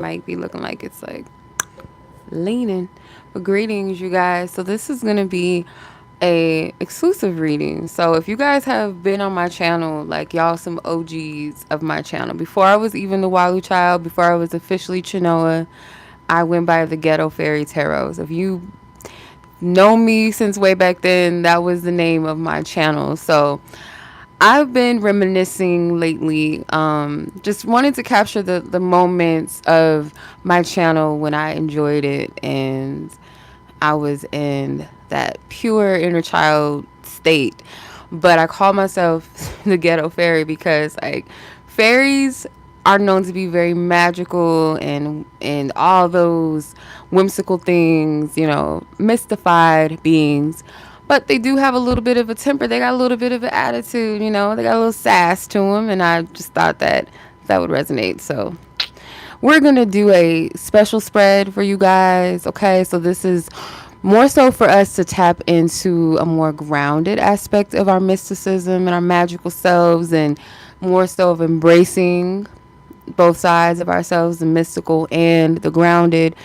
Might be looking like it's like leaning. But greetings, you guys. So this is gonna be a exclusive reading. So if you guys have been on my channel, like y'all some OGs of my channel. Before I was even the Walu Child, before I was officially Chenoa, I went by the Ghetto Fairy Tarots. If you know me since way back then, that was the name of my channel. So I've been reminiscing lately, just wanting to capture the moments of my channel when I enjoyed it and I was in that pure inner child state. But I call myself the ghetto fairy because like fairies are known to be very magical and all those whimsical things, you know, mystified beings. But they do have a little bit of a temper. They got a little bit of an attitude, you know. They got a little sass to them, and I just thought that would resonate. So we're going to do a special spread for you guys. Okay. So this is more so for us to tap into a more grounded aspect of our mysticism and our magical selves, and more so of embracing both sides of ourselves, the mystical and the grounded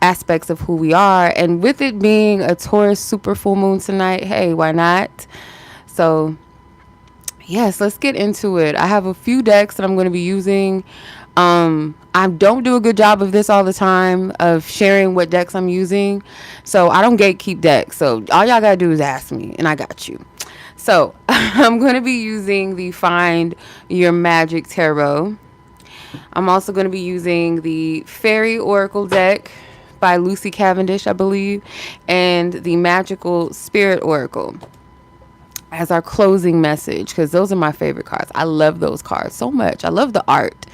aspects of who we are. And with it being a Taurus super full moon tonight, hey, why not? So yes, let's get into it. I have a few decks that I'm going to be using. I don't do a good job of this all the time of sharing what decks I'm using. So I don't gatekeep decks. So all y'all got to do is ask me and I got you. So I'm going to be using the Find Your Magic Tarot. I'm also going to be using the Fairy Oracle deck by Lucy Cavendish, I believe, and the Magical Spirit Oracle as our closing message, because those are my favorite cards. I love those cards so much. I love the art.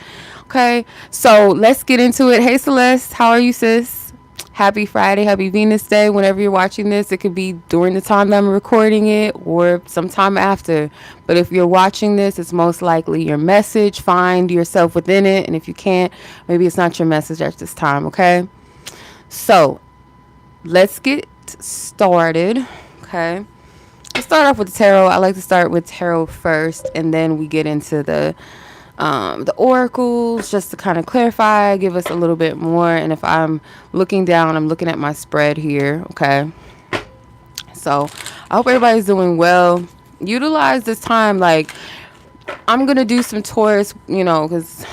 Okay, so let's get into it. Hey Celeste, how are you, sis? Happy Friday, happy Venus Day. Whenever you're watching this, it could be during the time that I'm recording it or sometime after. But if you're watching this, it's most likely your message. Find yourself within it. And if you can't, maybe it's not your message at this time, okay? So let's get started. Okay. Let's start off with the tarot. I like to start with tarot first, and then we get into the oracles just to kind of clarify, give us a little bit more. And if I'm looking down, I'm looking at my spread here. Okay. So I hope everybody's doing well. Utilize this time. Like, I'm going to do some Taurus, you know, because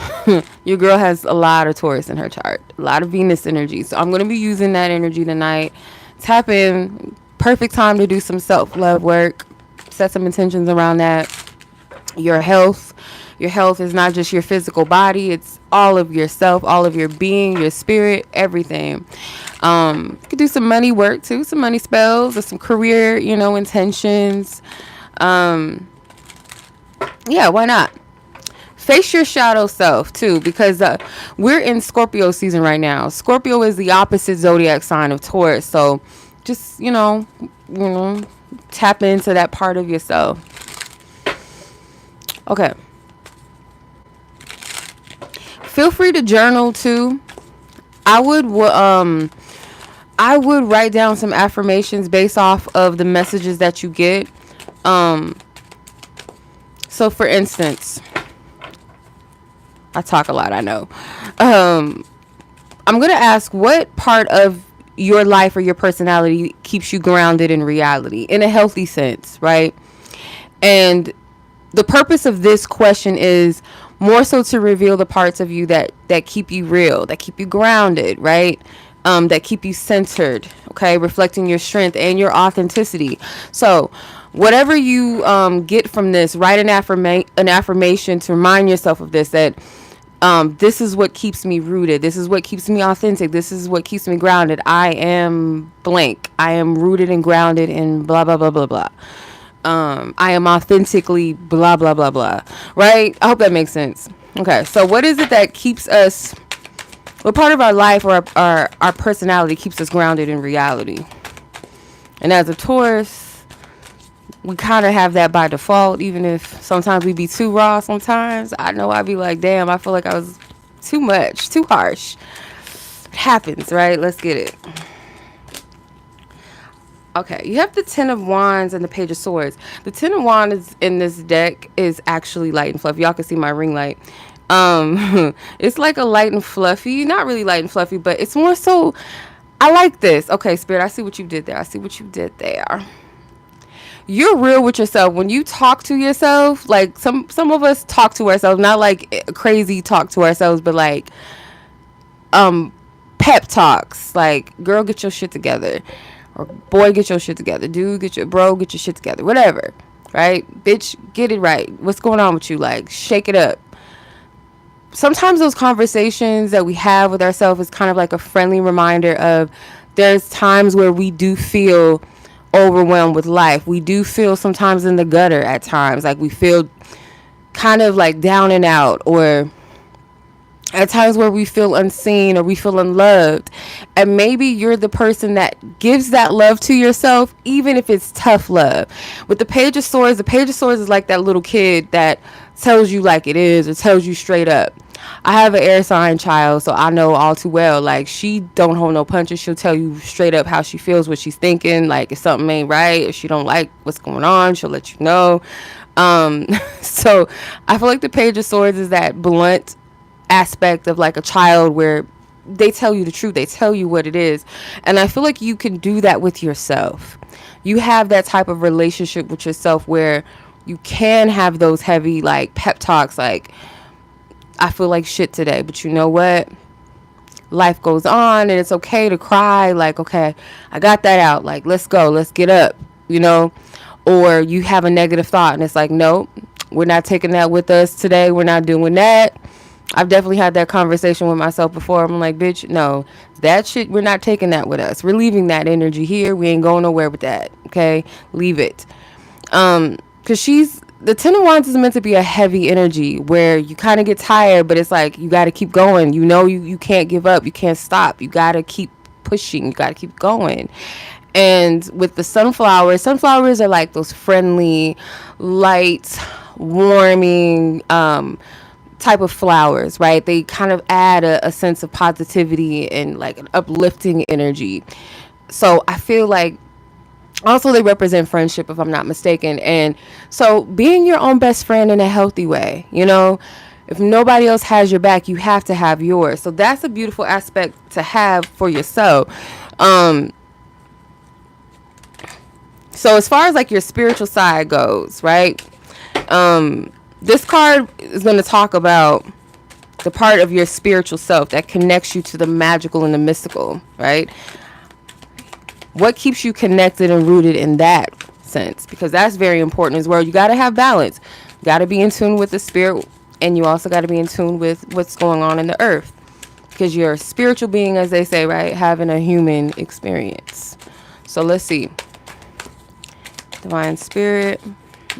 your girl has a lot of Taurus in her chart, a lot of Venus energy. So I'm going to be using that energy tonight. Tap in. Perfect time to do some self-love work. Set some intentions around that. Your health. Your health is not just your physical body. It's all of yourself, all of your being, your spirit, everything. You could do some money work too, some money spells or some career, you know, intentions. Yeah, why not? Face your shadow self too, because we're in Scorpio season right now. Scorpio is the opposite zodiac sign of Taurus. So just, tap into that part of yourself. Okay. Feel free to journal too. I would write down some affirmations based off of the messages that you get. So for instance, I talk a lot, I know. I'm going to ask, what part of your life or your personality keeps you grounded in reality in a healthy sense, right? And the purpose of this question is more so to reveal the parts of you that keep you real, that keep you grounded, right? That keep you centered, okay? Reflecting your strength and your authenticity. So whatever you get from this, write an affirmation to remind yourself of this, that this is what keeps me rooted. This is what keeps me authentic. This is what keeps me grounded. I am blank. I am rooted and grounded in blah, blah, blah, blah, blah. I am authentically blah, blah, blah, blah. Right? I hope that makes sense. Okay. So what is it that keeps us, what part of our life or our personality keeps us grounded in reality? And as a Taurus, we kind of have that by default, even if sometimes we be too raw sometimes. I know I'd be like, damn, I feel like I was too much, too harsh. It happens, right? Let's get it. Okay, you have the Ten of Wands and the Page of Swords. The Ten of Wands in this deck is actually light and fluffy. Y'all can see my ring light. It's like a light and fluffy, not really light and fluffy, but it's more so. I like this. Okay, Spirit, I see what you did there. I see what you did there. You're real with yourself when you talk to yourself. Like some of us talk to ourselves, not like crazy talk to ourselves, but like um pep talks. Like, girl, get your shit together, or boy, get your shit together, dude, get your shit together, whatever. Right, bitch, get it right. What's going on with you? Like, shake it up. Sometimes those conversations that we have with ourselves is kind of like a friendly reminder of there's times where we do feel overwhelmed with life. We do feel sometimes in the gutter at times. Like, we feel kind of like down and out, or at times where we feel unseen or we feel unloved. And maybe you're the person that gives that love to yourself, even if it's tough love. With the Page of Swords, the Page of Swords is like that little kid that tells you like it is, or tells you straight up. I have an air sign child, so I know all too well. Like, she don't hold no punches. She'll tell you straight up how she feels, what she's thinking. Like, if something ain't right, if she don't like what's going on, she'll let you know. So I feel like the Page of Swords is that blunt aspect of like a child, where they tell you the truth, they tell you what it is. And I feel like you can do that with yourself. You have that type of relationship with yourself where you can have those heavy like pep talks, like, I feel like shit today, but you know what, life goes on, and it's okay to cry. Like, okay, I got that out, like, let's go, let's get up, you know. Or you have a negative thought and it's like, nope, we're not taking that with us today, we're not doing that. I've definitely had that conversation with myself before. I'm like, bitch, no, that shit, we're not taking that with us. We're leaving that energy here. We ain't going nowhere with that. Okay, leave it. Because the Ten of Wands is meant to be a heavy energy where you kind of get tired, but it's like you got to keep going. You know, you can't give up. You can't stop. You got to keep pushing. You got to keep going. And with the sunflowers are like those friendly, light, warming, type of flowers, right? They kind of add a sense of positivity and like an uplifting energy. So I feel like also they represent friendship, if I'm not mistaken. And so being your own best friend in a healthy way, you know, if nobody else has your back, you have to have yours. So that's a beautiful aspect to have for yourself. So as far as like your spiritual side goes, right? This card is going to talk about the part of your spiritual self that connects you to the magical and the mystical, right? What keeps you connected and rooted in that sense? Because that's very important as well. You got to have balance. You got to be in tune with the spirit, and you also got to be in tune with what's going on in the earth. Because you're a spiritual being, as they say, right? Having a human experience. So let's see. Divine Spirit,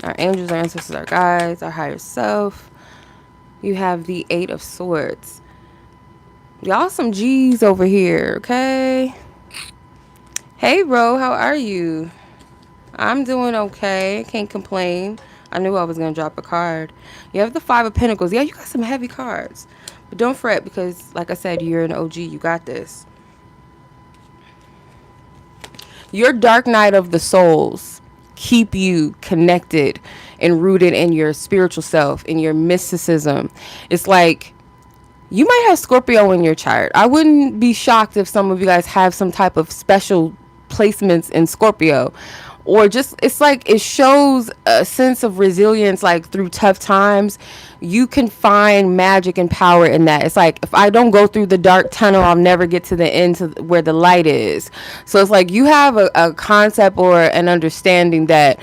our angels, our ancestors, our guides, our higher self. You have the Eight of Swords. Y'all some G's over here, okay? Hey, bro, how are you? I'm doing okay. Can't complain. I knew I was going to drop a card. You have the Five of Pentacles. Yeah, you got some heavy cards. But don't fret because, like I said, you're an OG. You got this. Your dark night of the souls keep you connected and rooted in your spiritual self, in your mysticism. It's like you might have Scorpio in your chart. I wouldn't be shocked if some of you guys have some type of special placements in Scorpio, or just, it's like it shows a sense of resilience. Like through tough times, you can find magic and power in that. It's like, if I don't go through the dark tunnel, I'll never get to the end, to where the light is. So it's like you have a concept or an understanding that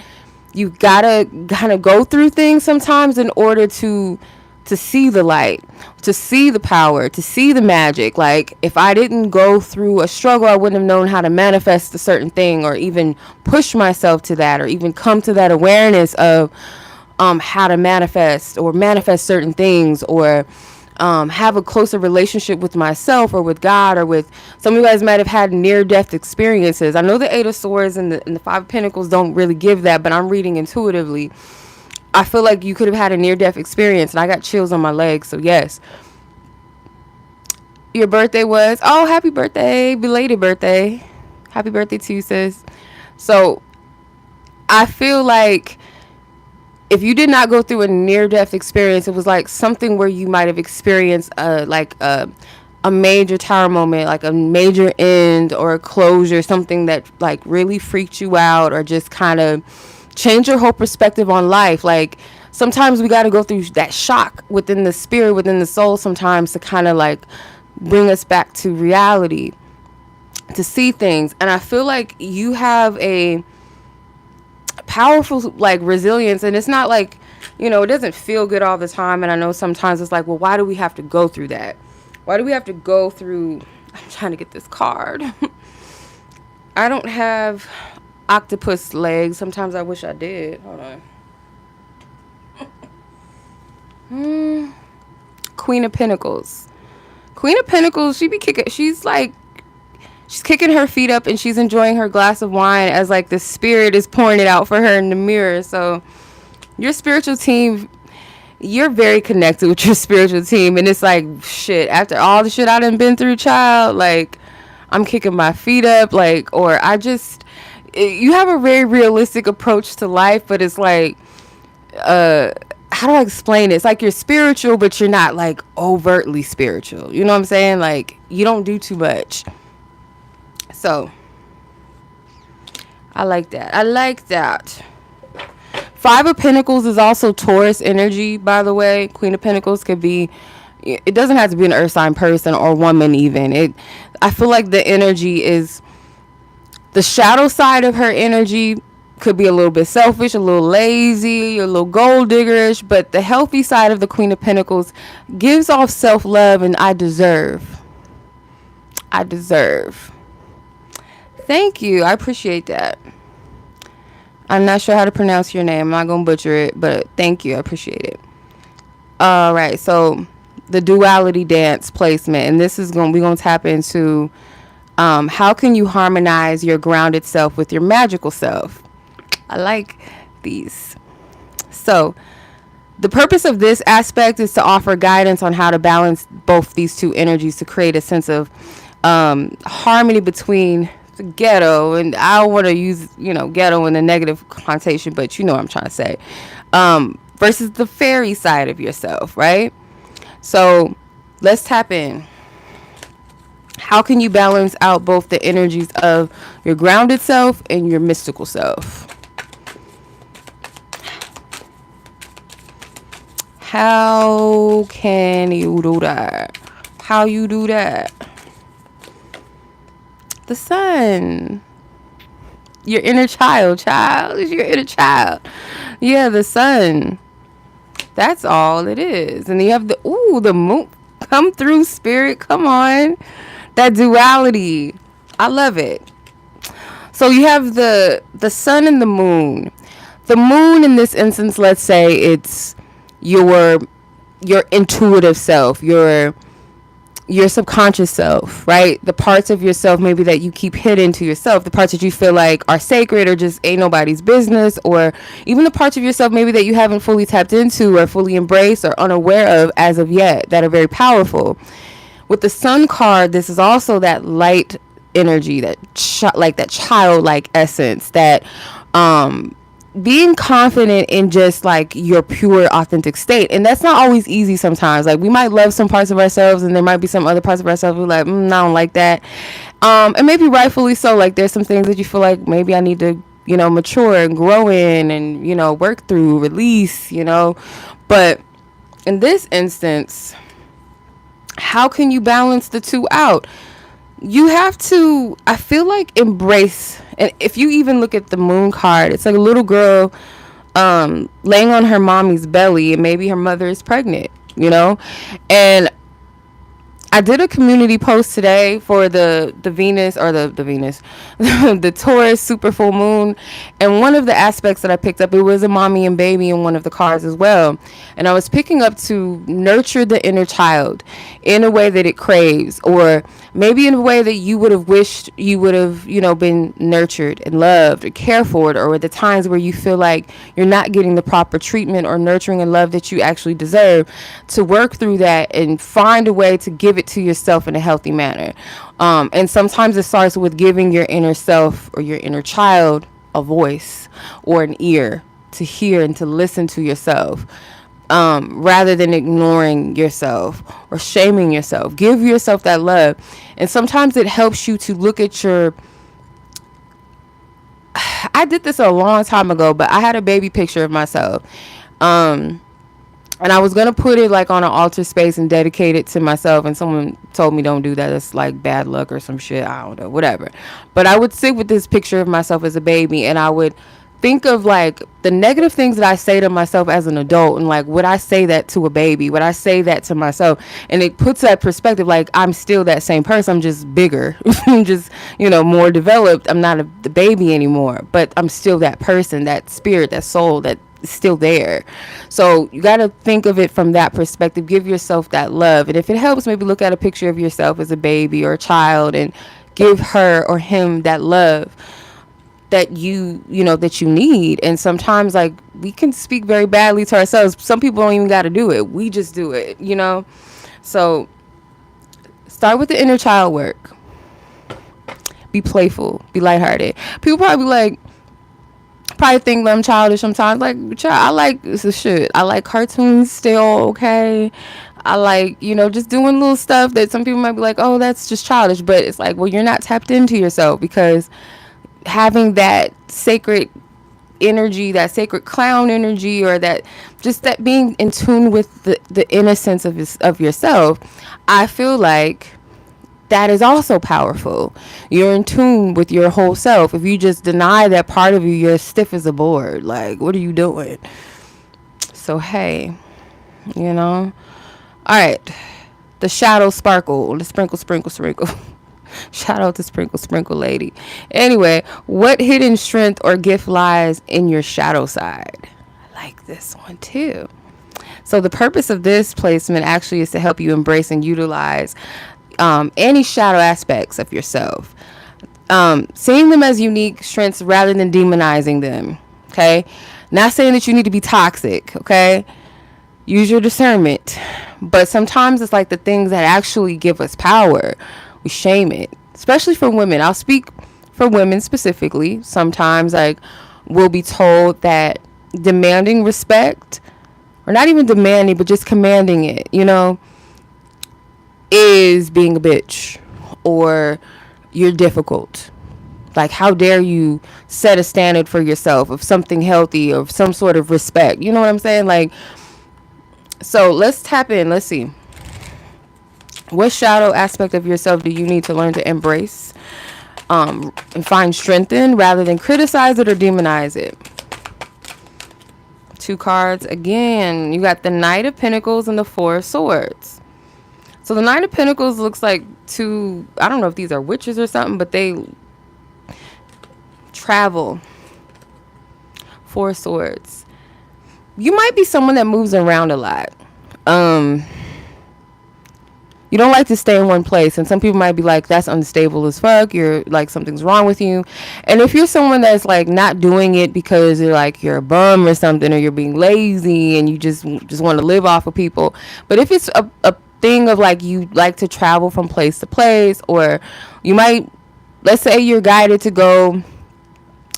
you gotta kind of go through things sometimes in order to see the light, to see the power, to see the magic. Like, if I didn't go through a struggle, I wouldn't have known how to manifest a certain thing, or even push myself to that, or even come to that awareness of how to manifest certain things, or have a closer relationship with myself or with God, or with some of you guys might have had near-death experiences. I know the Eight of Swords and the Five of Pentacles don't really give that, but I'm reading intuitively. I feel like you could have had a near-death experience, and I got chills on my legs. So yes, your birthday was, oh, happy birthday, belated birthday, happy birthday to you, sis. So I feel like if you did not go through a near-death experience, it was like something where you might have experienced a major tower moment, like a major end or a closure, something that like really freaked you out or just kind of changed your whole perspective on life. Like sometimes we got to go through that shock within the spirit, within the soul sometimes, to kind of like bring us back to reality, to see things. And I feel like you have a powerful like resilience, and it's not like, you know, it doesn't feel good all the time. And I know sometimes it's like, well, why do we have to go through that? Why do we have to go through, I'm trying to get this card. I don't have octopus legs. Sometimes I wish I did. Hold on. Queen of Pentacles. Queen of Pentacles, she be kicking, she's kicking her feet up and she's enjoying her glass of wine as like the spirit is pouring it out for her in the mirror. So your spiritual team, you're very connected with your spiritual team, and it's like, shit, after all the shit I done been through, child, like I'm kicking my feet up, like, or you have a very realistic approach to life, but it's like, how do I explain it? It's like you're spiritual, but you're not like overtly spiritual. You know what I'm saying? Like you don't do too much. So I like that. I like that. Five of Pentacles is also Taurus energy, by the way. Queen of Pentacles could be, it doesn't have to be an earth sign person or woman even. I feel like the energy is, the shadow side of her energy could be a little bit selfish, a little lazy, a little gold diggerish, but the healthy side of the Queen of Pentacles gives off self-love and I deserve. Thank you. I appreciate that. I'm not sure how to pronounce your name. I'm not going to butcher it, but thank you. I appreciate it. All right. So the duality dance placement, and this is we're going to tap into how can you harmonize your grounded self with your magical self? I like these. So the purpose of this aspect is to offer guidance on how to balance both these two energies to create a sense of harmony between the ghetto, and I don't want to use, you know, ghetto in a negative connotation, but you know what I'm trying to say, versus the fairy side of yourself, right? So let's tap in. How can you balance out both the energies of your grounded self and your mystical self? How can you do that? How you do that? The sun. Your inner child. Is your inner child. Yeah, the sun. That's all it is. And you have the moon. Come through, spirit. Come on. That duality. I love it. So you have the sun and the moon. The moon in this instance, let's say it's your intuitive self, your subconscious self, right? The parts of yourself maybe that you keep hidden to yourself, the parts that you feel like are sacred or just ain't nobody's business, or even the parts of yourself maybe that you haven't fully tapped into or fully embraced or unaware of as of yet, that are very powerful. With the sun card, this is also that light energy, that childlike essence, that being confident in just like your pure authentic state. And that's not always easy sometimes. Like we might love some parts of ourselves and there might be some other parts of ourselves we're like, I don't like that. And maybe rightfully so. Like there's some things that you feel like maybe I need to, you know, mature and grow in and, you know, work through, release, you know. But in this instance, how can you balance the two out? You have to, I feel like, embrace. And if you even look at the moon card, it's like a little girl laying on her mommy's belly, and maybe her mother is pregnant, you know. And I did a community post today for the Venus, or the Venus, the Taurus super full moon. And one of the aspects that I picked up, it was a mommy and baby in one of the cards as well. And I was picking up to nurture the inner child in a way that it craves, or maybe in a way that you would have wished you would have, you know, been nurtured and loved or cared for, or at the times where you feel like you're not getting the proper treatment or nurturing and love that you actually deserve, to work through that and find a way to give it to yourself in a healthy manner. And sometimes it starts with giving your inner self or your inner child a voice or an ear, to hear and to listen to yourself, rather than ignoring yourself or shaming yourself. Give yourself that love. And sometimes it helps you to look at your, I did this a long time ago, but I had a baby picture of myself. And I was going to put it like on an altar space and dedicate it to myself. And someone told me don't do that. It's like bad luck or some shit. I don't know, whatever. But I would sit with this picture of myself as a baby, and I would think of like the negative things that I say to myself as an adult, and like, would I say that to a baby? Would I say that to myself? And it puts that perspective, like I'm still that same person. I'm just bigger. I'm just, more developed. I'm not the baby anymore, but I'm still that person, that spirit, that soul, that still there. So you got to think of it from that perspective. Give yourself that love. And if it helps, maybe look at a picture of yourself as a baby or a child and give her or him that love that you need. And sometimes, like, we can speak very badly to ourselves. Some people don't even got to do it. We just do it, So start with the inner child work. Be playful, be lighthearted. People probably think that I'm childish sometimes. Like, I like this shit. I like cartoons still, okay? I like, just doing little stuff that some people might be like, oh, that's just childish. But it's like, well, you're not tapped into yourself, because having that sacred energy, that sacred clown energy, or that being in tune with the innocence of yourself, I feel like that is also powerful. You're in tune with your whole self. If you just deny that part of you, you're stiff as a board. Like, what are you doing? So, hey, all right. The shadow sparkle, the sprinkle. Shout out to Sprinkle Lady. Anyway, what hidden strength or gift lies in your shadow side? I like this one too. So the purpose of this placement actually is to help you embrace and utilize any shadow aspects of yourself, seeing them as unique strengths rather than demonizing them. Okay, not saying that you need to be toxic. Okay, use your discernment, but sometimes it's like the things that actually give us power, we shame it, especially for women. I'll speak for women specifically. Sometimes, like, we'll be told that demanding respect, or not even demanding, but just commanding it, is being a bitch, or you're difficult. Like, how dare you set a standard for yourself of something healthy, of some sort of respect? You know what I'm saying? Like, so let's tap in. Let's see. What shadow aspect of yourself do you need to learn to embrace and find strength in, rather than criticize it or demonize it? 2 cards. Again, you got the Knight of Pentacles and the 4 of Swords. So the Knight of Pentacles looks like 2, I don't know if these are witches or something, but they travel. 4 of Swords. You might be someone that moves around a lot. You don't like to stay in one place, and some people might be like, that's unstable as fuck, you're like, something's wrong with you. And if you're someone that's like not doing it because you're a bum or something, or you're being lazy and you just want to live off of people, but if it's a thing of like, you like to travel from place to place, or you might, let's say you're guided to go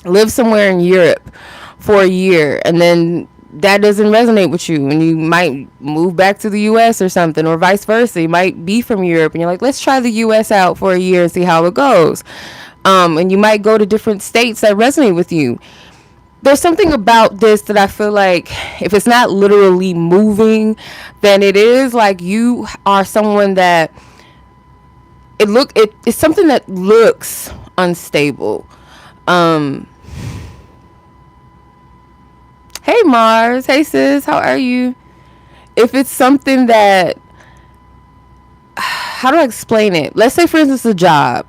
live somewhere in Europe for a year, and then that doesn't resonate with you, and you might move back to the US or something, or vice versa. You might be from Europe and you're like, let's try the US out for a year and see how it goes. And you might go to different states that resonate with you. There's something about this that I feel like, if it's not literally moving, then it is like you are someone that it's something that looks unstable. Hey Mars, hey sis, how are you? If it's something that, how do I explain it? Let's say, for instance, a job,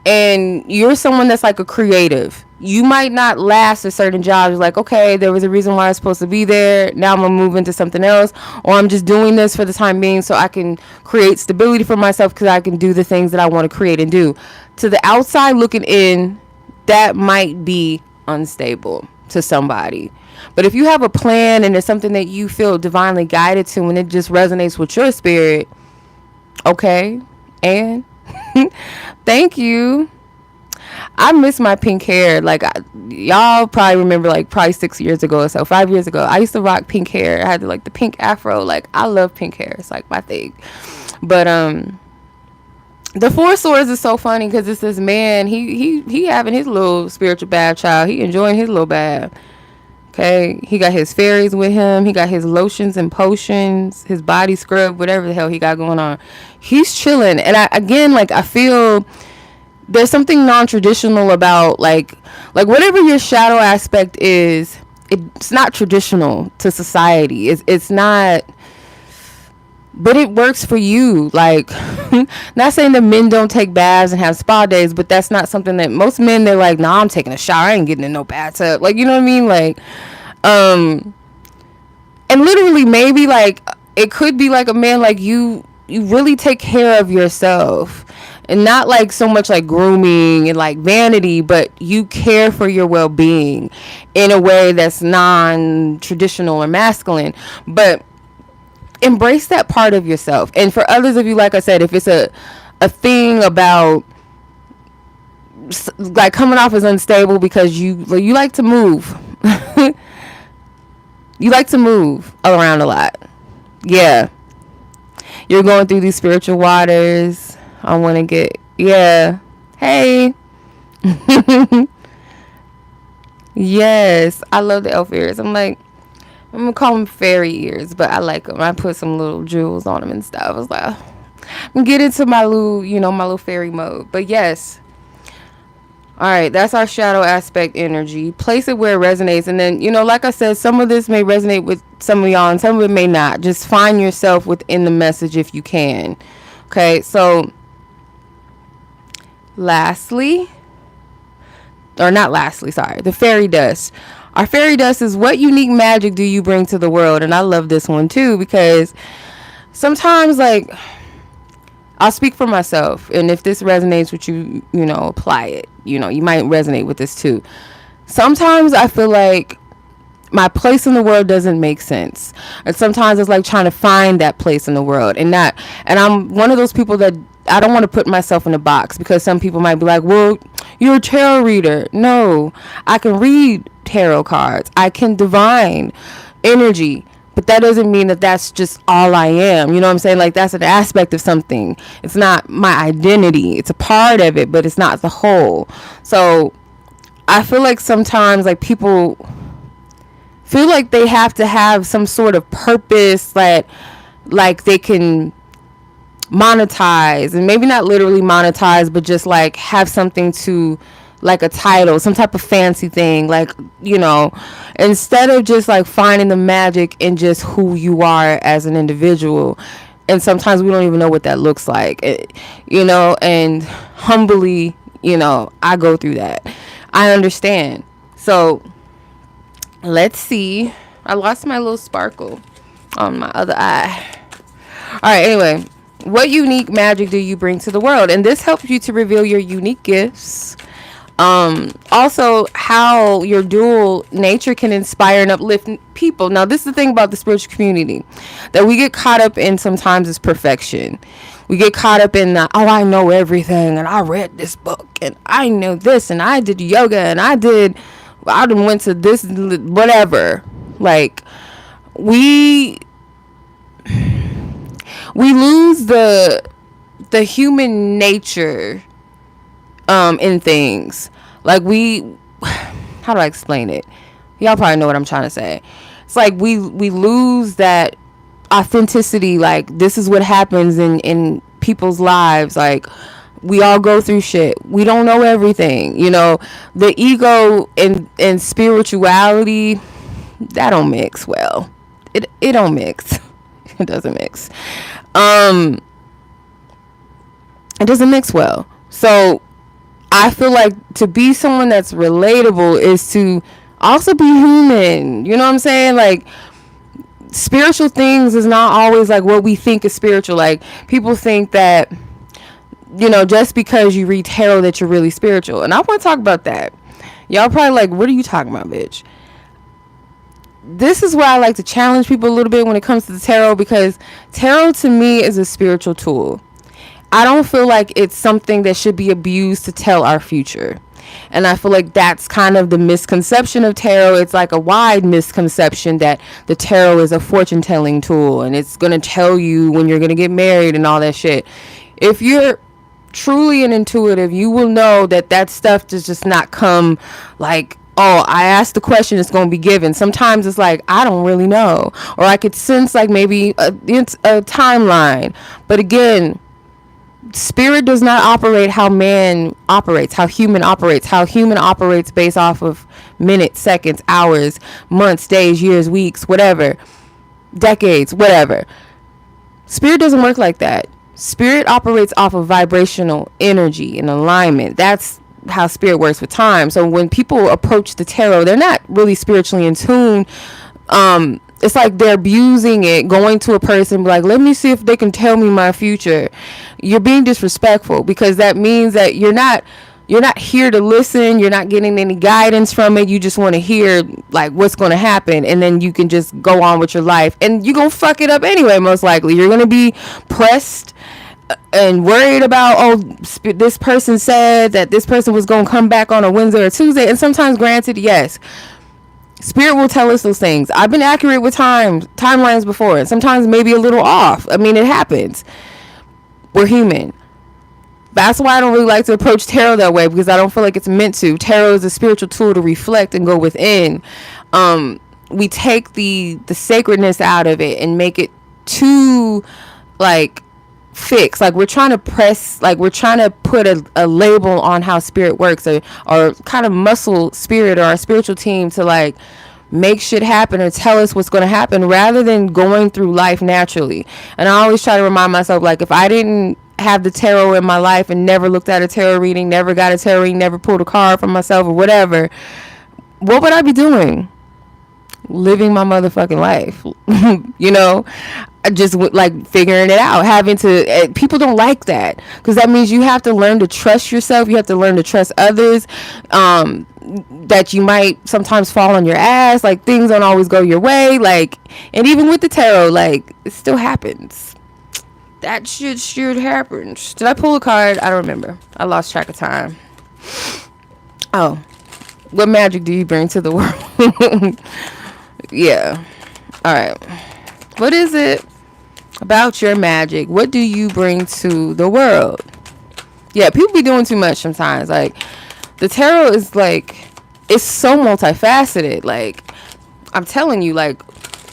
and you're someone that's like a creative. You might not last a certain job. You're like, okay, there was a reason why I was supposed to be there. Now I'm gonna move into something else, or I'm just doing this for the time being so I can create stability for myself, because I can do the things that I want to create and do. To the outside looking in, that might be unstable to somebody. But if you have a plan and it's something that you feel divinely guided to, and it just resonates with your spirit, okay, and thank you. I miss my pink hair. Like, y'all probably remember, like, probably 6 years ago or so, 5 years ago, I used to rock pink hair. I had like the pink afro. Like, I love pink hair. It's like my thing. But the Four Swords is so funny because it's this man. He having his little spiritual bath, child. He enjoying his little bath. Okay, he got his fairies with him. He got his lotions and potions, his body scrub, whatever the hell he got going on. He's chilling. And I feel there's something non-traditional about like whatever your shadow aspect is. It's not traditional to society. It's not. But it works for you. Like, not saying that men don't take baths and have spa days, but that's not something that most men, they're like, nah, I'm taking a shower. I ain't getting in no bathtub. Like, you know what I mean? Like, and literally maybe like, it could be like a man like you really take care of yourself. And not like so much like grooming and like vanity, but you care for your well-being in a way that's non-traditional or masculine. But embrace that part of yourself. And for others of you, like I said, if it's a thing about like coming off as unstable because you like to move you like to move around a lot, yeah, you're going through these spiritual waters. I want to get, yeah, hey. Yes, I love the elf ears. I'm gonna call them fairy ears, but I like them. I put some little jewels on them and stuff. I was like, I'm gonna get into my little fairy mode. But yes, all right, that's our shadow aspect energy. Place it where it resonates, and then like I said, some of this may resonate with some of y'all, and some of it may not. Just find yourself within the message if you can. Okay, so the fairy dust. Our fairy dust is, what unique magic do you bring to the world? And I love this one too, because sometimes, like, I'll speak for myself, and if this resonates with you, apply it. You might resonate with this too. Sometimes I feel like my place in the world doesn't make sense, and sometimes it's like trying to find that place in the world, and I'm one of those people that I don't want to put myself in a box, because some people might be like, well, you're a tarot reader. No, I can read tarot cards. I can divine energy. But that doesn't mean that that's just all I am. You know what I'm saying? Like, that's an aspect of something. It's not my identity. It's a part of it, but it's not the whole. So I feel like sometimes, like, people feel like they have to have some sort of purpose that, like, they can monetize, and maybe not literally monetize, but just like have something to, like a title, some type of fancy thing, like, instead of just like finding the magic in just who you are as an individual. And sometimes we don't even know what that looks like, and humbly, I go through that. I understand. So let's see. I lost my little sparkle on my other eye. All right, anyway, what unique magic do you bring to the world? And this helps you to reveal your unique gifts. Also, how your dual nature can inspire and uplift people. Now, this is the thing about the spiritual community that we get caught up in sometimes, is perfection. We get caught up in I know everything, and I read this book, and I know this, and I did yoga, and I went to this, whatever. Like, we lose the human nature in things. Like, how do I explain it? Y'all probably know what I'm trying to say. It's like we lose that authenticity. Like, this is what happens in people's lives. Like, we all go through shit. We don't know everything. The ego and spirituality, that don't mix well. It don't mix. It doesn't mix. It doesn't mix well. So I feel like to be someone that's relatable is to also be human. You know what I'm saying? Like, spiritual things is not always like what we think is spiritual. Like, people think that, just because you read tarot that you're really spiritual. And I want to talk about that. Y'all probably like, what are you talking about, bitch? This is where I like to challenge people a little bit when it comes to the tarot, because tarot to me is a spiritual tool. I don't feel like it's something that should be abused to tell our future. And I feel like that's kind of the misconception of tarot. It's like a wide misconception that the tarot is a fortune telling tool and it's going to tell you when you're going to get married and all that shit. If you're truly an intuitive, you will know that that stuff does just not come like, oh, I asked the question, it's going to be given. Sometimes it's like, I don't really know. Or I could sense like maybe it's a timeline. But again, spirit does not operate how man operates, how human operates. How human operates based off of minutes, seconds, hours, months, days, years, weeks, whatever, decades, whatever. Spirit doesn't work like that. Spirit operates off of vibrational energy and alignment. That's how spirit works with time. So when people approach the tarot, they're not really spiritually in tune. It's like they're abusing it, going to a person like, let me see if they can tell me my future. You're being disrespectful, because that means that you're not here to listen. You're not getting any guidance from it. You just want to hear like what's going to happen, and then you can just go on with your life, and you're going to fuck it up anyway. Most likely you're going to be pressed and worried about, oh, this person said that this person was going to come back on a Wednesday or Tuesday. And sometimes, granted, yes, spirit will tell us those things. I've been accurate with timelines before, and sometimes maybe a little off. I mean, it happens. We're human. That's why I don't really like to approach tarot that way, because I don't feel like it's meant to. Tarot is a spiritual tool to reflect and go within. We take the sacredness out of it and make it too like fixed. Like we're trying to put a label on how spirit works, or kind of muscle spirit or our spiritual team to like make shit happen or tell us what's going to happen, rather than going through life naturally. And I always try to remind myself, like, if I didn't have the tarot in my life and never looked at a tarot reading, never got a tarot reading, never pulled a card for myself or whatever, what would I be doing? Living my motherfucking life. You know, just like figuring it out, having to, people don't like that, because that means you have to learn to trust yourself. You have to learn to trust others, that you might sometimes fall on your ass, like things don't always go your way, like, and even with the tarot, like, it still happens. That shit should happen. Did I pull a card? I don't remember. I lost track of time. Oh, what magic do you bring to the world? Yeah. All right. What is it about your magic? What do you bring to the world? Yeah, people be doing too much sometimes. Like, the tarot is like, it's so multifaceted. Like, I'm telling you, like,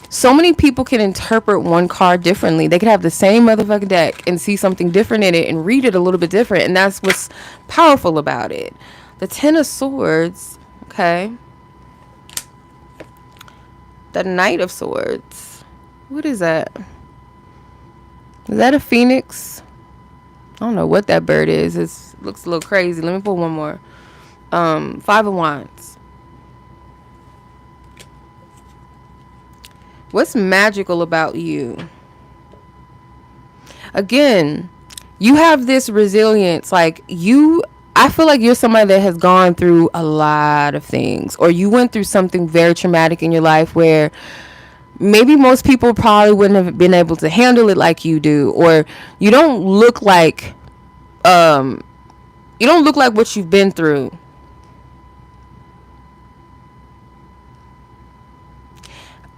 so many people can interpret one card differently. They could have the same motherfucking deck and see something different in it and read it a little bit different. And that's what's powerful about it. The Ten of Swords. Okay. The Knight of Swords. What is that? Is that a phoenix? I don't know what that bird is. It looks a little crazy. Let me pull one more. Five of Wands. What's magical about you? Again, you have this resilience. Like, I feel like you're somebody that has gone through a lot of things, or you went through something very traumatic in your life where maybe most people probably wouldn't have been able to handle it like you do, or you don't look like what you've been through.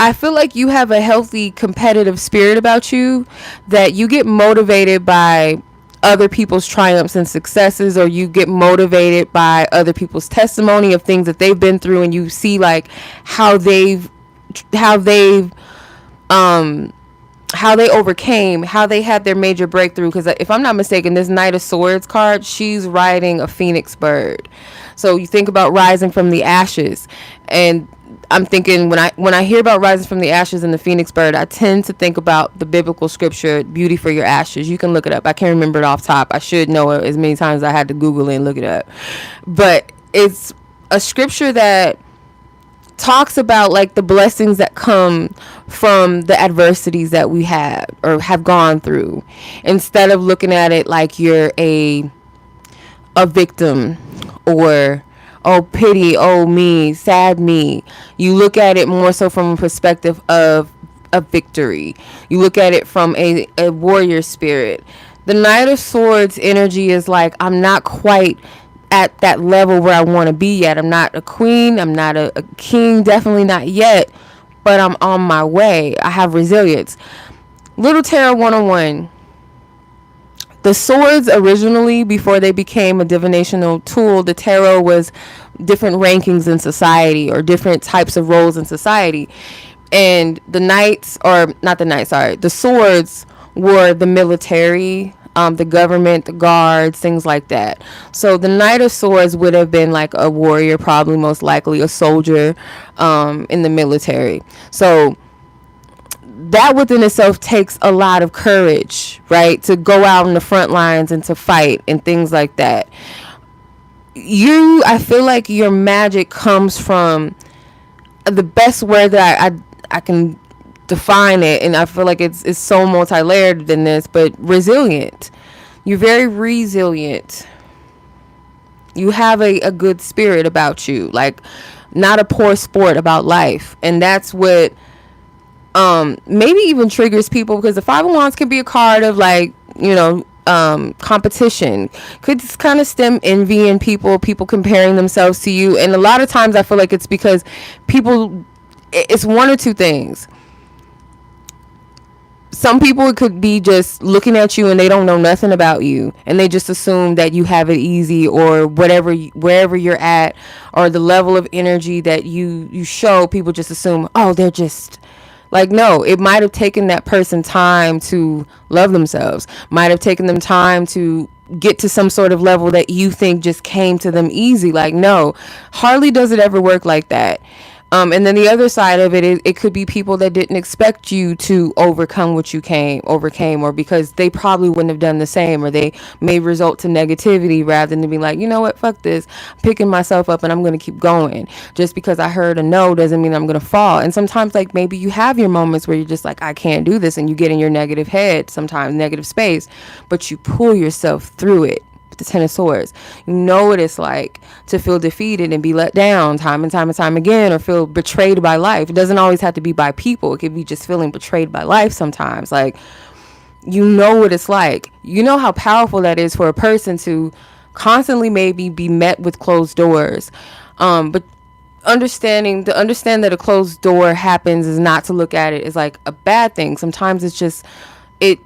I feel like you have a healthy competitive spirit about you, that you get motivated by other people's triumphs and successes, or you get motivated by other people's testimony of things that they've been through, and you see like how they overcame, how they had their major breakthrough. Because if I'm not mistaken, this Knight of Swords card, she's riding a phoenix bird. So you think about rising from the ashes, and I'm thinking, when I hear about rising from the ashes and the phoenix bird, I tend to think about the biblical scripture, beauty for your ashes. You can look it up. I can't remember it off top. I should know it as many times as I had to Google it and look it up. But it's a scripture that talks about like the blessings that come from the adversities that we have or have gone through, instead of looking at it like you're a victim, or oh pity, oh me, sad me. You look at it more so from a perspective of a victory. You look at it from a warrior spirit. The Knight of Swords energy is like, I'm not quite at that level where I want to be yet. I'm not a queen. I'm not a king. Definitely not yet. But I'm on my way. I have resilience. Little Tarot 101. The swords originally, before they became a divinational tool, the tarot was different rankings in society or different types of roles in society. And the knights, or not the knights, sorry, the swords were the military, the government, the guards, things like that. So the Knight of Swords would have been like a warrior, probably most likely a soldier in the military. So that within itself takes a lot of courage, right? To go out on the front lines and to fight and things like that. I feel like your magic comes from, the best word that I can define it, and I feel like it's so multi-layered than this, but resilient. You're very resilient. You have a good spirit about you, like not a poor sport about life. And that's what maybe even triggers people, because the Five of Wands can be a card of like, competition. Could kind of stem envy in people comparing themselves to you. And a lot of times I feel like it's because it's one or two things. Some people could be just looking at you and they don't know nothing about you, and they just assume that you have it easy, or whatever, wherever you're at, or the level of energy that you show. People just assume, oh, they're just like, no, it might have taken that person time to love themselves, might have taken them time to get to some sort of level that you think just came to them easy. Like, no, hardly does it ever work like that. And then the other side of it could be people that didn't expect you to overcome what you overcame, or because they probably wouldn't have done the same, or they may result to negativity rather than to be like, you know what, fuck this, I'm picking myself up and I'm going to keep going. Just because I heard a no doesn't mean I'm going to fall. And sometimes, like, maybe you have your moments where you're just like, I can't do this, and you get in your negative head, sometimes negative space, but you pull yourself through it. The Ten of Swords, you know what it's like to feel defeated and be let down time and time and time again, or feel betrayed by life. It doesn't always have to be by people. It could be just feeling betrayed by life sometimes. Like, you know what it's like. You know how powerful that is for a person to constantly maybe be met with closed doors, but understand that a closed door happens is not to look at it as like a bad thing. Sometimes it's just, it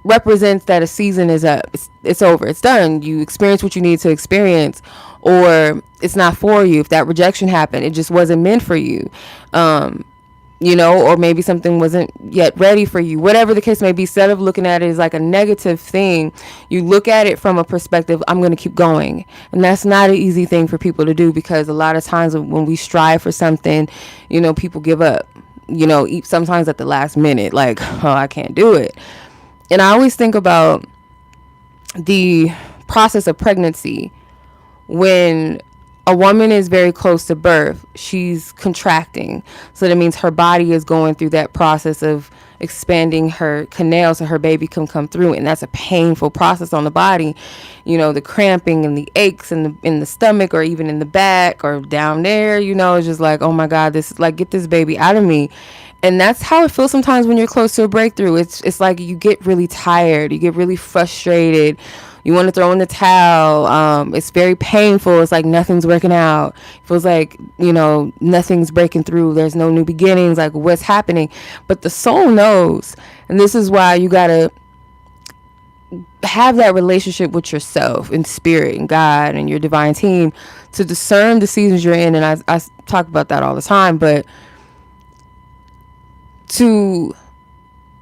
represents that a season is up. It's over. It's done. You experience what you need to experience, or it's not for you. If that rejection happened, it just wasn't meant for you. Or maybe something wasn't yet ready for you. Whatever the case may be, instead of looking at it as like a negative thing, you look at it from a perspective, I'm going to keep going. And that's not an easy thing for people to do, because a lot of times when we strive for something, people give up, sometimes at the last minute, like, oh, I can't do it. And I always think about the process of pregnancy. When a woman is very close to birth, she's contracting. So that means her body is going through that process of expanding her canal so her baby can come through. And that's a painful process on the body. The cramping and the aches in the stomach, or even in the back or down there, it's just like, oh my God, this is like, get this baby out of me. And that's how it feels sometimes when you're close to a breakthrough. It's like you get really tired. You get really frustrated. You want to throw in the towel. It's very painful. It's like nothing's working out. It feels like, nothing's breaking through. There's no new beginnings. Like, what's happening? But the soul knows. And this is why you got to have that relationship with yourself and spirit and God and your divine team to discern the seasons you're in. And I talk about that all the time. But to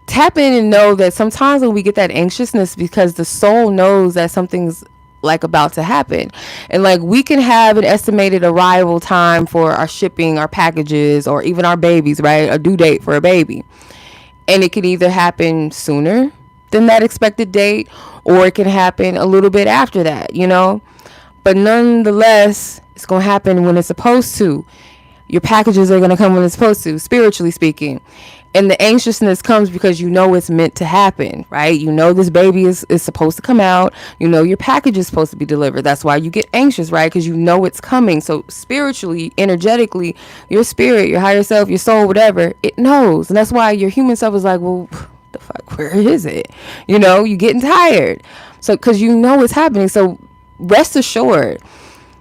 tap in and know that sometimes when we get that anxiousness, because the soul knows that something's like about to happen, and like we can have an estimated arrival time for our shipping, our packages, or even our babies, right? A due date for a baby, and it can either happen sooner than that expected date, or it can happen a little bit after that, but nonetheless, it's gonna happen when it's supposed to. Your packages are going to come when it's supposed to, spiritually speaking. And the anxiousness comes because it's meant to happen, right? This baby is supposed to come out. Your package is supposed to be delivered. That's why you get anxious, right? Because it's coming. So spiritually, energetically, your spirit, your higher self, your soul, whatever, it knows. And that's why your human self is like, well, the fuck, where is it? You're getting tired. So because it's happening. So rest assured,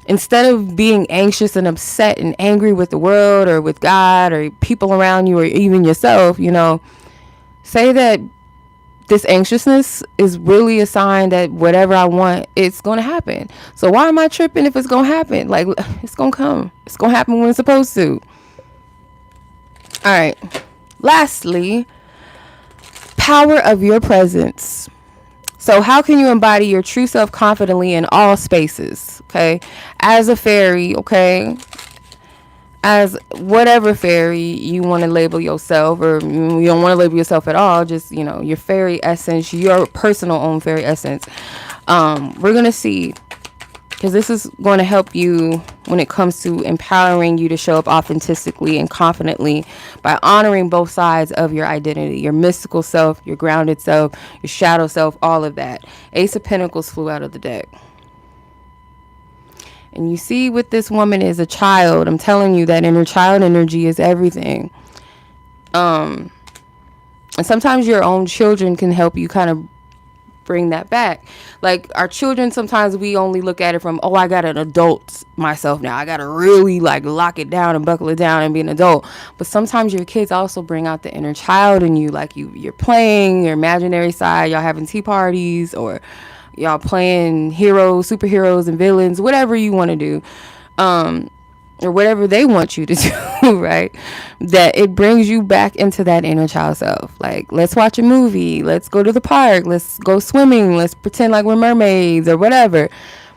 Instead of being anxious and upset and angry with the world or with God or people around you or even yourself, say that this anxiousness is really a sign that whatever I want, it's going to happen. So why am I tripping if it's going to happen? Like, it's going to come. It's going to happen when it's supposed to. All right. Lastly, power of your presence. So how can you embody your true self confidently in all spaces? Okay. As a fairy, okay. As whatever fairy you want to label yourself, or you don't want to label yourself at all, just your fairy essence, your personal own fairy essence. We're gonna see, because this is going to help you when it comes to empowering you to show up authentically and confidently by honoring both sides of your identity, your mystical self, your grounded self, your shadow self, all of that. Ace of Pentacles flew out of the deck. And you see what this woman is, a child. I'm telling you that inner child energy is everything. And sometimes your own children can help you kind of bring that back. Like our children, sometimes we only look at it from, oh, I got an adult myself now. I got to really like lock it down and buckle it down and be an adult. But sometimes your kids also bring out the inner child in you. Like you're playing your imaginary side, y'all having tea parties, or y'all playing heroes, superheroes and villains, whatever you want to do, or whatever they want you to do, right? That it brings you back into that inner child self. Like, let's watch a movie, let's go to the park, let's go swimming, let's pretend like we're mermaids or whatever.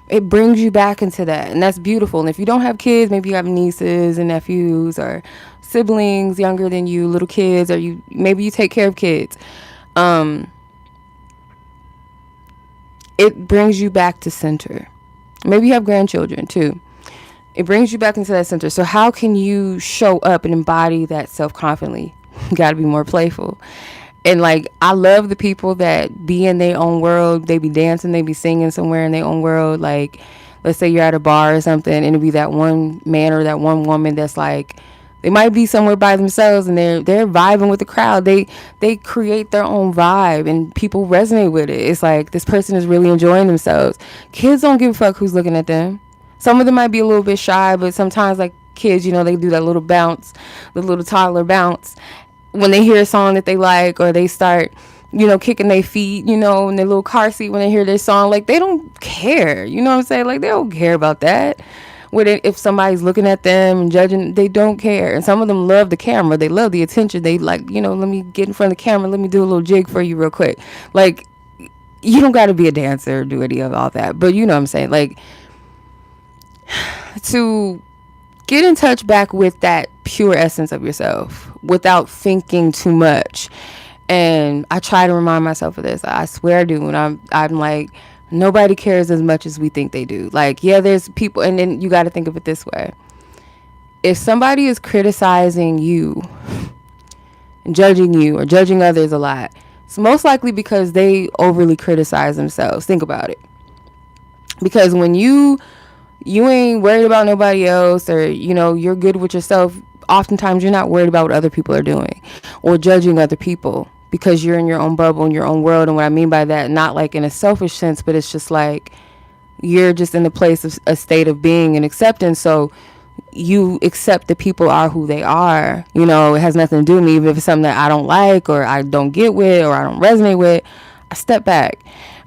It brings you back into that, and that's beautiful. And if you don't have kids, maybe you have nieces and nephews or siblings younger than you, little kids, or maybe you take care of kids. It brings you back to center. Maybe you have grandchildren too. It brings you back into that center. So how can you show up and embody that self-confidently? You got to be more playful. And like, I love the people that be in their own world. They be dancing, they be singing somewhere in their own world. Like, let's say you're at a bar or something, and it'll be that one man or that one woman that's like, they might be somewhere by themselves and they're vibing with the crowd. They create their own vibe and people resonate with it. It's like, this person is really enjoying themselves. Kids don't give a fuck who's looking at them. Some of them might be a little bit shy, but sometimes like kids, they do that little bounce, the little toddler bounce when they hear a song that they like, or they start, kicking their feet, in their little car seat when they hear their song. Like, they don't care. You know what I'm saying? Like, they don't care about that. If somebody's looking at them and judging, they don't care. And some of them love the camera. They love the attention. They like, let me get in front of the camera. Let me do a little jig for you real quick. Like, you don't got to be a dancer or do any of all that. But you know what I'm saying? Like, to get in touch back with that pure essence of yourself without thinking too much. And I try to remind myself of this. I swear I do. And I'm like, nobody cares as much as we think they do. Like, yeah, there's people, and then you got to think of it this way. If somebody is criticizing you and judging you or judging others a lot, it's most likely because they overly criticize themselves. Think about it. Because when you ain't worried about nobody else, or, you're good with yourself, oftentimes you're not worried about what other people are doing or judging other people, because you're in your own bubble, in your own world. And what I mean by that, not like in a selfish sense, but it's just like you're just in a place of a state of being and acceptance. So you accept that people are who they are. It has nothing to do with me. Even if it's something that I don't like, or I don't get with, or I don't resonate with, I step back.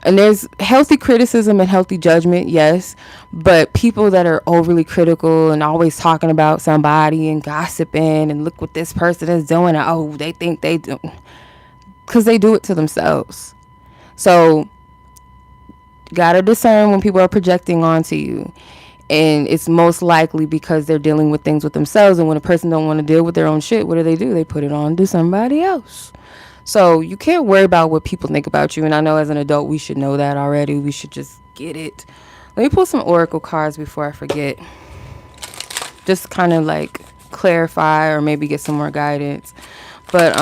And there's healthy criticism and healthy judgment, yes. But people that are overly critical and always talking about somebody and gossiping and look what this person is doing, and, oh, they think they do, because they do it to themselves. So gotta discern when people are projecting onto you. And it's most likely because they're dealing with things with themselves. And when a person don't want to deal with their own shit, what do? They put it on to somebody else. So you can't worry about what people think about you. And I know as an adult, we should know that already. We should just get it. Let me pull some oracle cards before I forget. Just kind of like clarify or maybe get some more guidance. But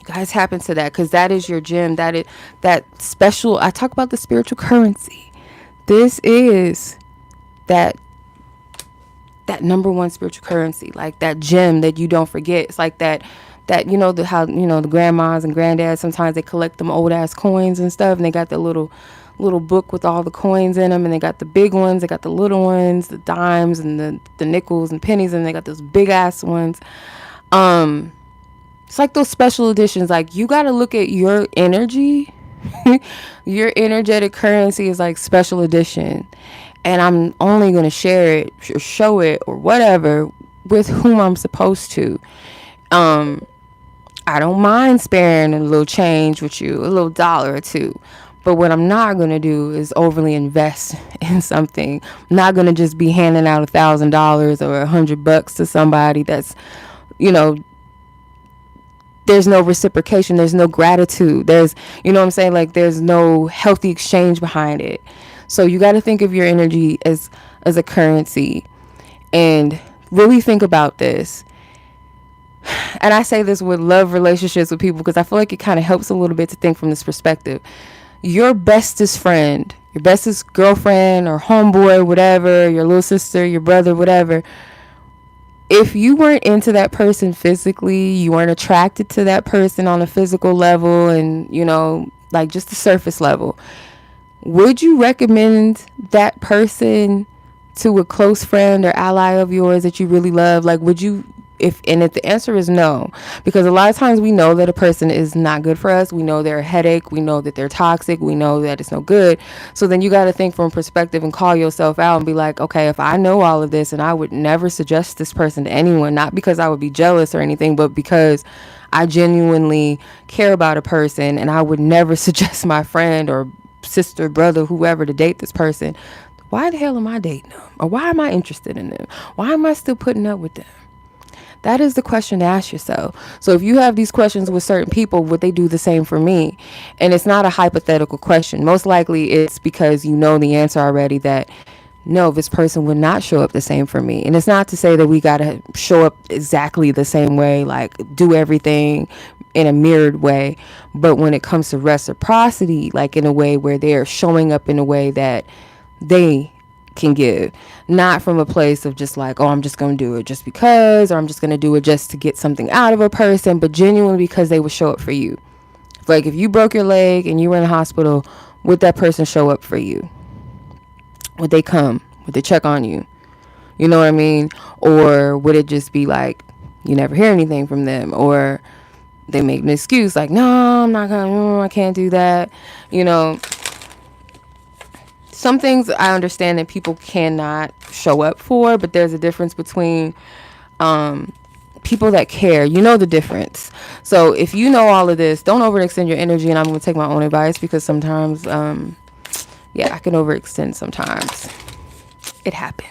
guys, happen to that, because that is your gem. That special. I talk about the spiritual currency. This is that number one spiritual currency, like that gem that you don't forget. It's like that how the grandmas and granddads, sometimes they collect them old ass coins and stuff, and they got the little little book with all the coins in them, and they got the big ones, they got the little ones, the dimes and the nickels and pennies, and they got those big ass ones. It's like those special editions. Like, you got to look at your energy. Your energetic currency is like special edition, and I'm only going to share it or show it or whatever with whom I'm supposed to. I don't mind sparing a little change with you, a little dollar or two. But what I'm not going to do is overly invest in something. I'm not going to just be handing out $1,000 or $100 to somebody that's, you know, there's no reciprocation. There's no gratitude. There's, you know what I'm saying? Like, there's no healthy exchange behind it. So you got to think of your energy as a currency, and really think about this. And I say this with love relationships with people because I feel like it kind of helps a little bit to think from this perspective. Your bestest friend, your bestest girlfriend or homeboy, whatever, your little sister, your brother, whatever, if you weren't into that person physically, you weren't attracted to that person on a physical level and, you know, like just the surface level, would you recommend that person to a close friend or ally of yours that you really love? Like, would you, if the answer is no, because a lot of times we know that a person is not good for us. We know they're a headache. We know that they're toxic. We know that it's no good. So then you got to think from perspective and call yourself out and be like, okay, if I know all of this and I would never suggest this person to anyone, not because I would be jealous or anything, but because I genuinely care about a person and I would never suggest my friend or sister, brother, whoever to date this person, why the hell am I dating them? Or why am I interested in them? Why am I still putting up with them? That is the question to ask yourself. So if you have these questions with certain people, would they do the same for me? And it's not a hypothetical question. Most likely it's because you know the answer already, that no, this person would not show up the same for me. And it's not to say that we got to show up exactly the same way, like do everything in a mirrored way. But when it comes to reciprocity, like in a way where they're showing up in a way that they can give, not from a place of just like, oh, I'm just going to do it just because, or I'm just going to do it just to get something out of a person, but genuinely because they would show up for you. Like if you broke your leg and you were in the hospital, would that person show up for you? Would they come? Would they check on you? You know what I mean? Or would it just be like you never hear anything from them, or they make an excuse like, no, I'm not gonna, I can't do that. You know, some things I understand that people cannot show up for, but there's a difference between people that care. You know the difference. So if you know all of this, don't overextend your energy. And I'm going to take my own advice because sometimes, I can overextend sometimes. It happens.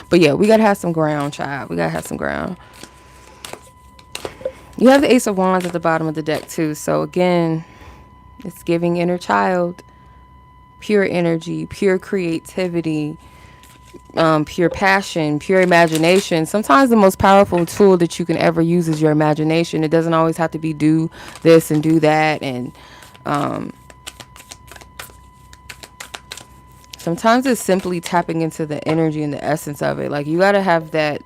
But yeah, we got to have some ground, child. We got to have some ground. You have the Ace of Wands at the bottom of the deck too. So again, it's giving inner child, pure energy, pure creativity, pure passion, pure imagination. Sometimes the most powerful tool that you can ever use is your imagination. It doesn't always have to be do this and do that. And sometimes it's simply tapping into the energy and the essence of it. Like you got to have that,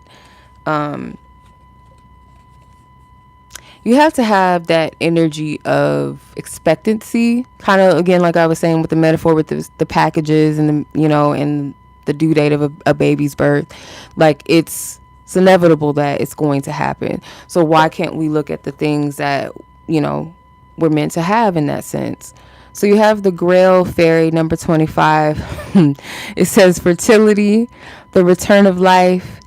you have to have that energy of expectancy, kind of, again, like I was saying with the metaphor with the packages and the, you know, and the due date of a baby's birth. Like it's inevitable that it's going to happen. So why can't we look at the things that, you know, we're meant to have in that sense? So you have the Grail Fairy number 25. It says fertility, the return of life,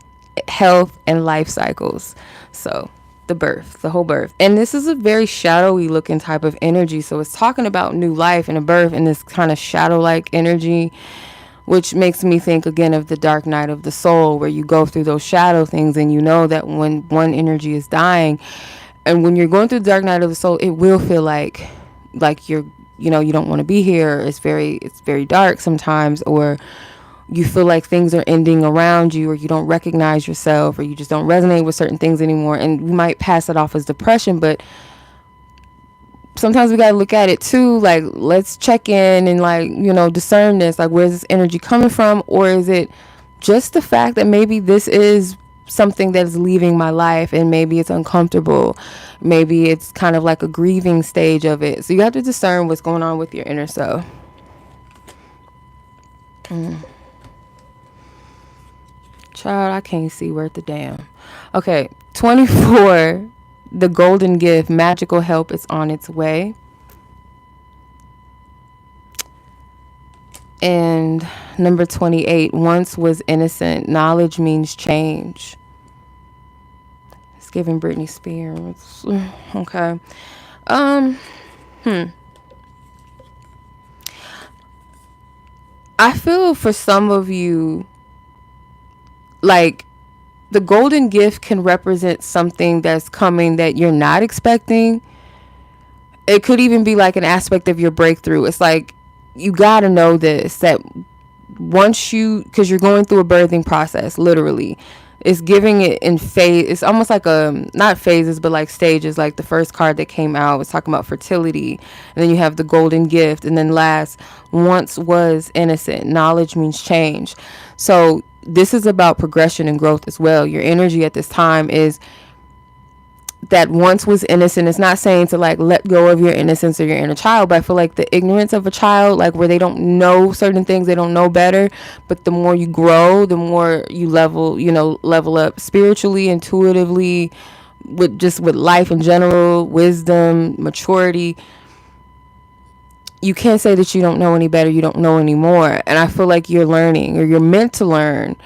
health, and life cycles. So the birth, the whole birth. And this is a very shadowy looking type of energy. So it's talking about new life and a birth and this kind of shadow-like energy, which makes me think again of the dark night of the soul, where you go through those shadow things and you know that when one energy is dying, and when you're going through the dark night of the soul, it will feel like you're, you know, you don't want to be here. It's very dark sometimes, or you feel like things are ending around you, or you don't recognize yourself, or you just don't resonate with certain things anymore. And we might pass it off as depression, but sometimes we got to look at it too. Like, let's check in and, like, you know, discern this. Like, where's this energy coming from? Or is it just the fact that maybe this is something that is leaving my life and maybe it's uncomfortable? Maybe it's kind of like a grieving stage of it. So you have to discern what's going on with your inner self. Child, I can't see worth a damn. Okay, 24. The golden gift, magical help is on its way. And number 28, once was innocent. Knowledge means change. It's giving Britney Spears. Okay. Um, I feel for some of you, like, the golden gift can represent something that's coming that you're not expecting. It could even be like an aspect of your breakthrough. It's like, you gotta know this, that once you, because you're going through a birthing process, literally, it's giving it in phase. It's almost like not phases, but like stages. Like the first card that came out was talking about fertility, and then you have the golden gift, and then last, once was innocent. Knowledge means change. So this is about progression and growth as well. Your energy at this time is that once was innocent. It's not saying to like let go of your innocence or your inner child, but I feel like the ignorance of a child, like where they don't know certain things, they don't know better, but the more you grow, the more you level up spiritually, intuitively, with life in general, wisdom, maturity. You can't say that you don't know any better, you don't know anymore. And I feel like you're learning, or you're meant to learn.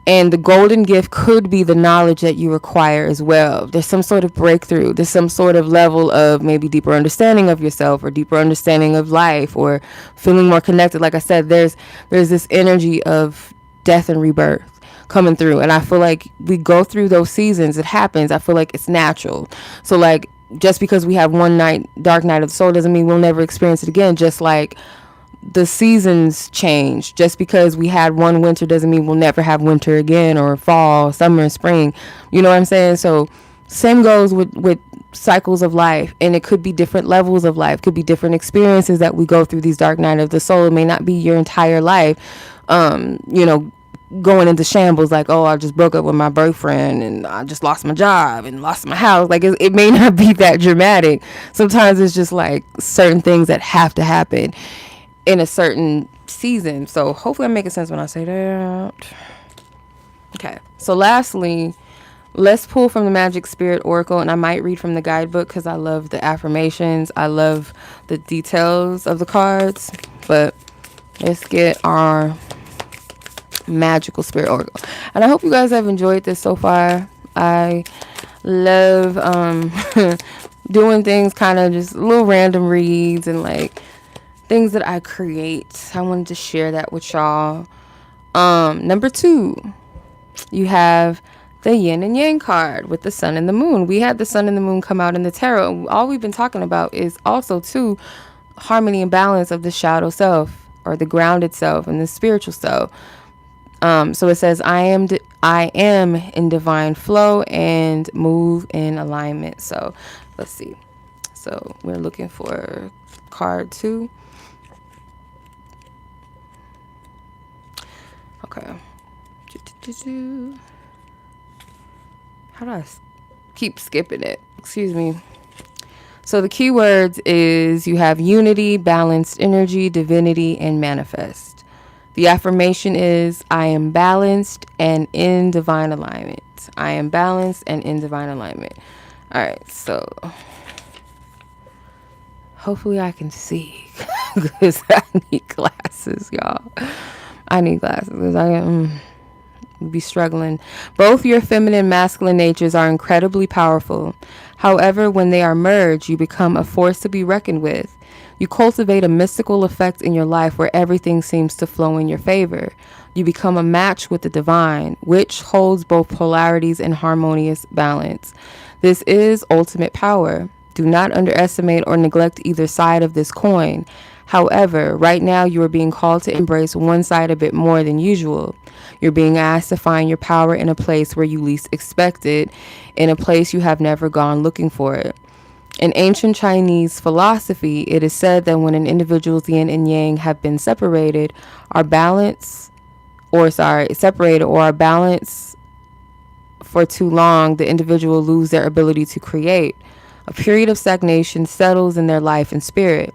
And the golden gift could be the knowledge that you require as well. There's some sort of breakthrough. There's some sort of level of maybe deeper understanding of yourself, or deeper understanding of life, or feeling more connected. Like I said, there's this energy of death and rebirth coming through. And I feel like we go through those seasons. It happens. I feel like it's natural. So like, just because we have one dark night of the soul doesn't mean we'll never experience it again. Just like the seasons change. Just because we had one winter doesn't mean we'll never have winter again, or fall, summer, and spring. You know what I'm saying? So same goes with cycles of life, and it could be different levels of life, could be different experiences that we go through these dark night of the soul. It may not be your entire life, going into shambles, like, oh, I just broke up with my boyfriend and I just lost my job and lost my house. Like, it may not be that dramatic. Sometimes it's just like certain things that have to happen in a certain season. So hopefully I'm making sense when I say that. Okay, so lastly, let's pull from the Magic Spirit Oracle, and I might read from the guidebook because I love the affirmations, I love the details of the cards. But let's get our Magical Spirit Oracle, and I hope you guys have enjoyed this so far. I love doing things, kind of just little random reads and like things that I create. I wanted to share that with y'all. Number 2, you have the yin and yang card with the sun and the moon. We had the sun and the moon come out in the tarot. All we've been talking about is also too harmony and balance of the shadow self, or the grounded self, and the spiritual self. So it says, I am in divine flow and move in alignment. So let's see. So we're looking for card 2. Okay. How do I keep skipping it? Excuse me. So the keywords is, you have unity, balanced energy, divinity, and manifest. The affirmation is, I am balanced and in divine alignment. I am balanced and in divine alignment. All right, so hopefully I can see, because I need glasses, y'all. I need glasses because I be struggling. Both your feminine and masculine natures are incredibly powerful. However, when they are merged, you become a force to be reckoned with. You cultivate a mystical effect in your life where everything seems to flow in your favor. You become a match with the divine, which holds both polarities in harmonious balance. This is ultimate power. Do not underestimate or neglect either side of this coin. However, right now you are being called to embrace one side a bit more than usual. You're being asked to find your power in a place where you least expect it, in a place you have never gone looking for it. In ancient Chinese philosophy, it is said that when an individual's yin and yang have been separated, are balanced for too long, the individual will lose their ability to create. A period of stagnation settles in their life and spirit.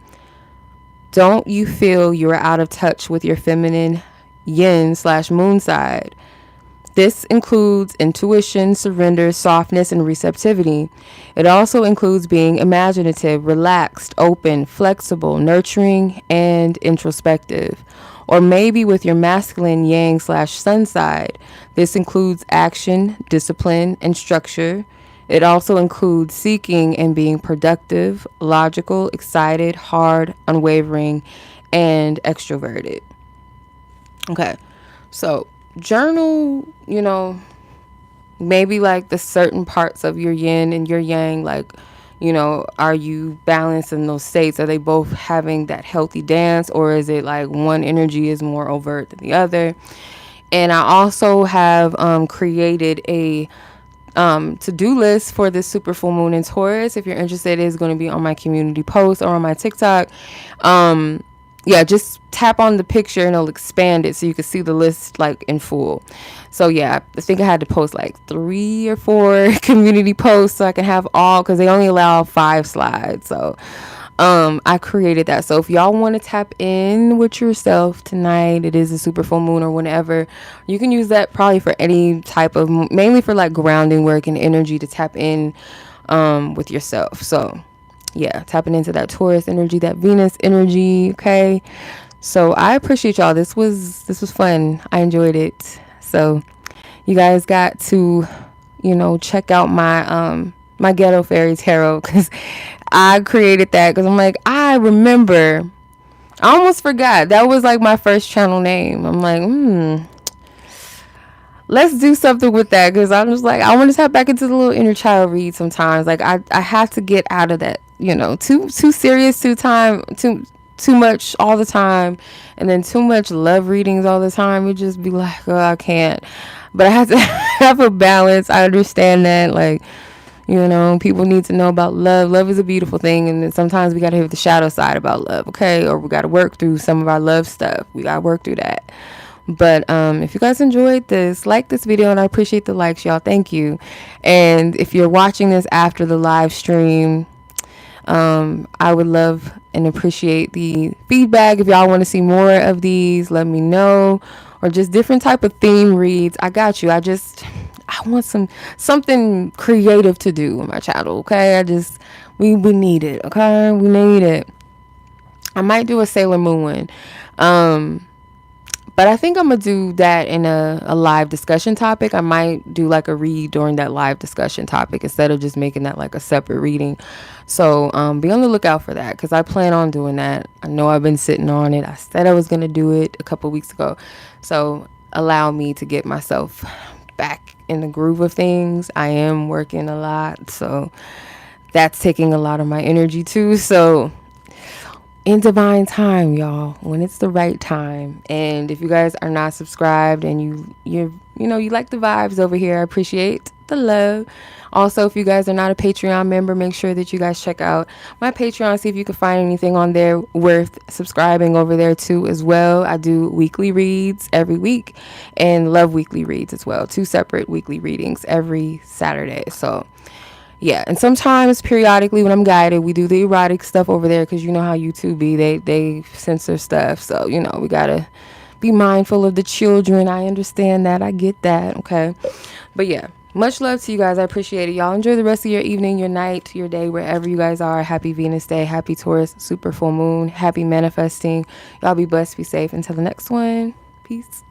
Don't you feel you are out of touch with your feminine yin slash moon side. This includes intuition, surrender, softness, and receptivity. It also includes being imaginative, relaxed, open, flexible, nurturing, and introspective. Or maybe with your masculine yang slash sun side, this includes action, discipline, and structure. It also includes seeking and being productive, logical, excited, hard, unwavering, and extroverted. Okay, so journal, maybe like the certain parts of your yin and your yang, like, are you balanced in those states? Are they both having that healthy dance, or is it like one energy is more overt than the other? And I also have created a to-do list for this super full moon in Taurus. If you're interested, it's going to be on my community post or on my TikTok. Yeah, just tap on the picture and it'll expand it so you can see the list like in full. So yeah, I think I had to post like 3 or 4 community posts so I can have all, because they only allow 5 slides. So I created that. So if y'all want to tap in with yourself tonight, it is a super full moon or whenever, you can use that probably for any type of, mainly for like grounding work and energy to tap in with yourself. So yeah, tapping into that Taurus energy, that Venus energy. Okay, so I appreciate y'all. This was fun. I enjoyed it. So you guys got to check out my Ghetto Fairy Tarot, because I created that because I'm like, I remember, I almost forgot that was like my first channel name. I'm like, let's do something with that, because I'm just like, I want to tap back into the little inner child read sometimes. Like I have to get out of that, too serious, too much all the time, and then too much love readings all the time. It just be like, oh, I can't. But I have to have a balance. I understand that, like, people need to know about love. Love is a beautiful thing, and then sometimes we got to hit the shadow side about love, okay? Or we got to work through some of our love stuff. We got to work through that. But if you guys enjoyed this, like this video, and I appreciate the likes, y'all. Thank you. And if you're watching this after the live stream, I would love and appreciate the feedback. If y'all want to see more of these, let me know. Or just different type of theme reads. I got you. I want something creative to do on my channel, okay? We need it, okay? We need it. I might do a Sailor Moon one. But I think I'm going to do that in a live discussion topic. I might do like a read during that live discussion topic instead of just making that like a separate reading. So be on the lookout for that, because I plan on doing that. I know I've been sitting on it. I said I was going to do it a couple weeks ago. So allow me to get myself back in the groove of things. I am working a lot, so that's taking a lot of my energy too. So in divine time, y'all, when it's the right time. And if you guys are not subscribed and you like the vibes over here, I appreciate the love. Also, if you guys are not a Patreon member, make sure that you guys check out my Patreon, see if you can find anything on there worth subscribing over there too as well. I do weekly reads every week and love weekly reads as well. 2 separate weekly readings every Saturday. So yeah, and sometimes periodically when I'm guided, we do the erotic stuff over there, because you know how YouTube be, they censor stuff. So we gotta be mindful of the children. I understand that. I get that. Okay, but yeah, much love to you guys. I appreciate it. Y'all enjoy the rest of your evening, your night, your day, wherever you guys are. Happy Venus Day, happy Taurus super full moon, happy manifesting. Y'all be blessed, be safe. Until the next one, peace.